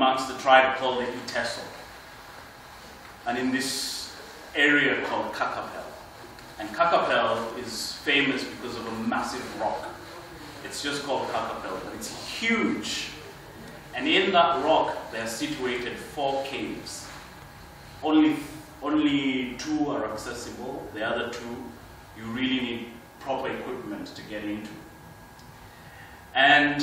amongst the tribe called the Ubutu, and in this area called Kakapel. And Kakapel is famous because of a massive rock. It's just called Kakapel, but it's huge. And in that rock, there are situated 4 caves. Only 2 are accessible. The other 2, you really need proper equipment to get into. And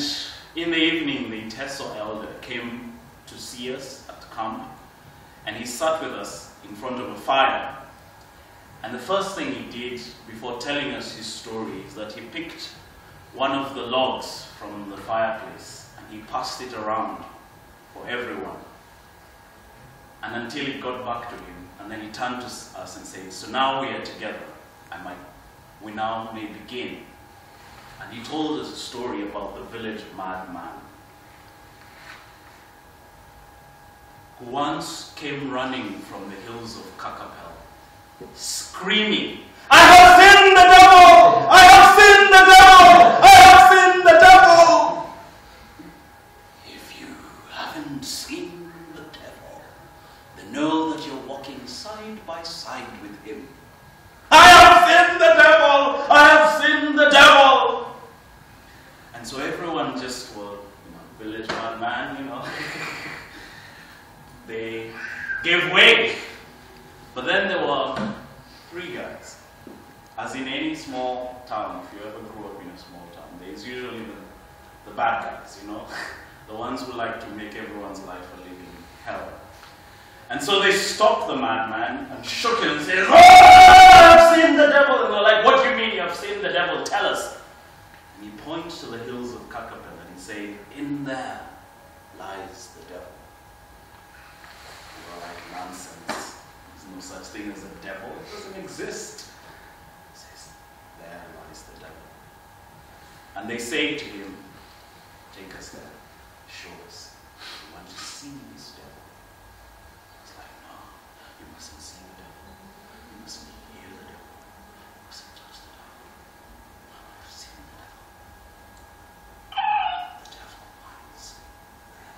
in the evening, the Teso elder came to see us at the camp, and he sat with us in front of a fire. And the first thing he did before telling us his story is that he picked one of the logs from the fireplace and he passed it around for everyone. And until it got back to him, and then he turned to us and said, "So now we are together, we now may begin." And he told us a story about the village madman who once came running from the hills of Kakapel, screaming, "I have sinned the devil! I have sinned the devil! I have sinned the devil!" If you haven't seen the devil, then know that you're walking side by side with him. "I have sinned the devil! I have sinned the devil!" And so everyone just was, village madman, they gave way. But then there were 3 guys. As in any small town, if you ever grew up in a small town, there's usually the bad guys, the ones who like to make everyone's life a living hell. And so they stopped the madman and shook him and said, "Oh, I've seen the devil." And they're like, "What do you mean you have seen the devil? Tell us." And he points to the hills of Kakapel and he said, "In there lies the devil." We were like, "Nonsense. There's no such thing as a devil. It doesn't exist." He says, "There lies the devil." And they say to him, "Take us there. Show us. We want to see this devil." He's like, "No, you mustn't see the devil. You mustn't hear the devil. You mustn't touch the devil. I've seen the devil. The devil lies there."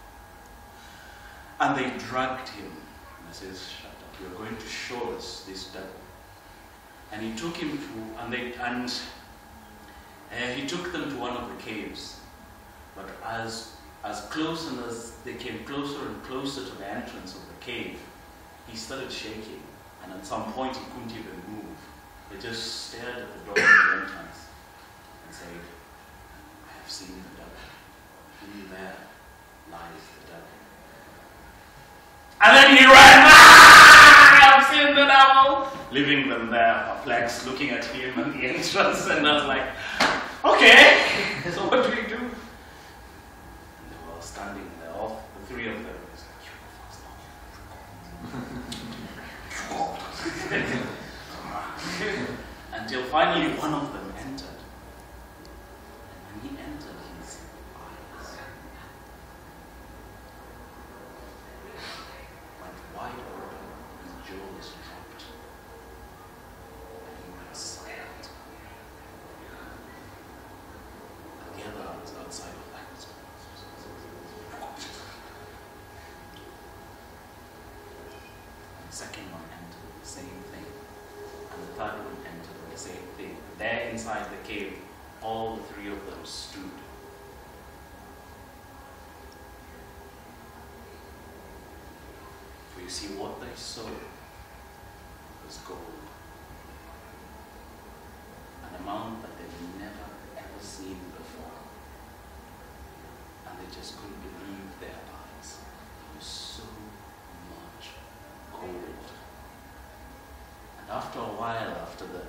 And they dragged him. And he says, "Shut up. You're going to show us this devil." And he took him to, he took them to one of the caves. But as close and as they came closer and closer to the entrance of the cave, he started shaking. And at some point he couldn't even move. They just stared at the door of the entrance and said, "I have seen the devil. In there lies the devil." And then he ran, "I've seen the devil!" Leaving them there perplexed, looking at him at the entrance, and I was like, "Okay, so what do we do?" And they were standing there, all the 3 of them. It's like, until finally one of them entered. And when he entered, his eyes went wide open, his jaws dropped, and he went silent. And the other was outside of that. And the second one entered the same thing. And the third one entered the same thing. There inside the cave, all the 3 of them stood. For you see, what they saw was gold. An amount that they'd never ever seen before. And they just couldn't believe their eyes. There was so much gold. And after a while, after the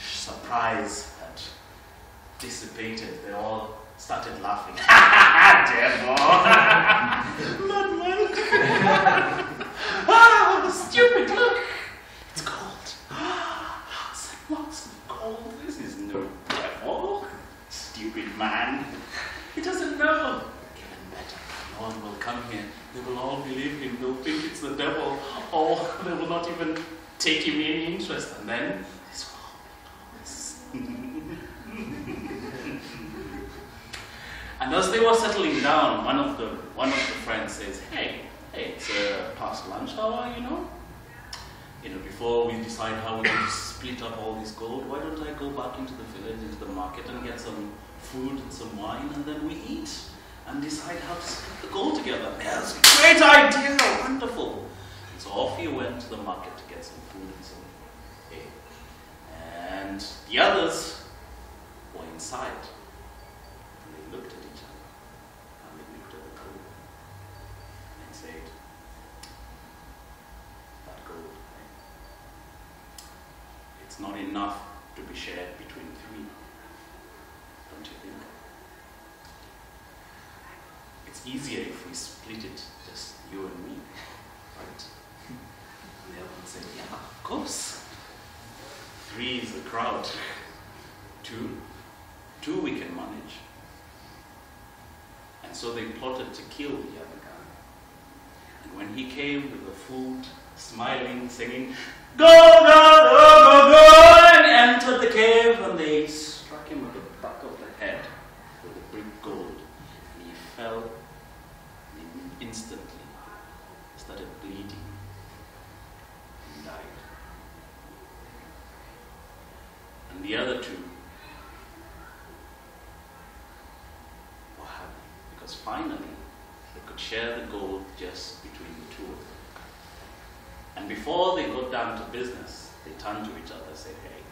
surprise had dissipated, they all started laughing. Devil! Madman! Stupid, look! It's gold. Lots of gold. This is no devil. Stupid man. He doesn't know. Even better. No one will come here. They will all believe him. They'll think it's the devil. Or they will not even take him any interest. And then this will all be And as they were settling down, one of the friends says, hey, it's past lunch hour, before we decide how we're going to split up all this gold, why don't I go back into the village, into the market, and get some food and some wine, and then we eat and decide how to split the gold together. Yes, great idea, wonderful. And so off he went to the market to get some food and some hay. And the others were inside. And they looked at each other, and they looked at the gold, and they said, that gold, it's not enough to be shared between three, don't you think? It's easier if we split it, just you and me, right? And the other one said, yeah, of course. 3 is the crowd. 2 we can manage. And so they plotted to kill the other guy. And when he came with the food, smiling, singing, go, go, go, go, go, and entered the cave, and they struck him at the back of the head with a brick gold. And he fell, and instantly started bleeding and died. And the other 2 were happy, because finally they could share the gold just between the 2 of them. And before they got down to business, they turned to each other and said, hey,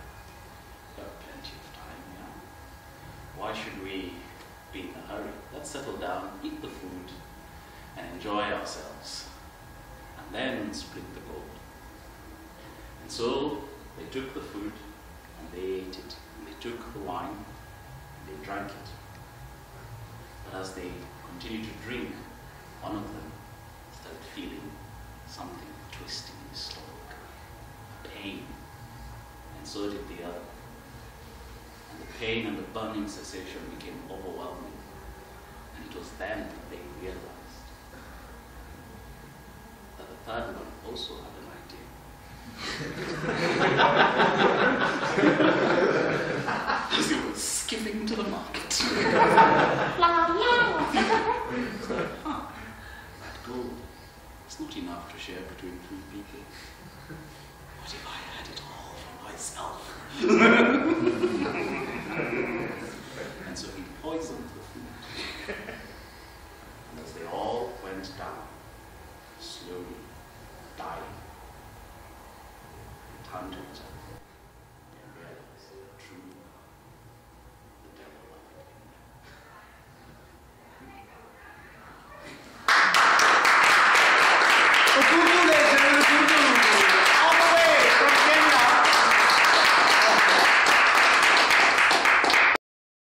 we've got plenty of time, Why should we be in a hurry? Let's settle down, eat the food, and enjoy ourselves, and then split the gold. And so they took the food, and they ate it, and they took the wine, and they drank it. But as they continued to drink, one of them started feeling something twisting in his stomach, a pain, and so did the other. And the pain and the burning sensation became overwhelming, and it was then that they realized that the third one also had an idea. As he was skipping to the market. La, la. So, that gold is not enough to share between 3 people. What if I had it all for myself? And so he poisoned the food. And as they all went down, slowly dying, they turned to each other.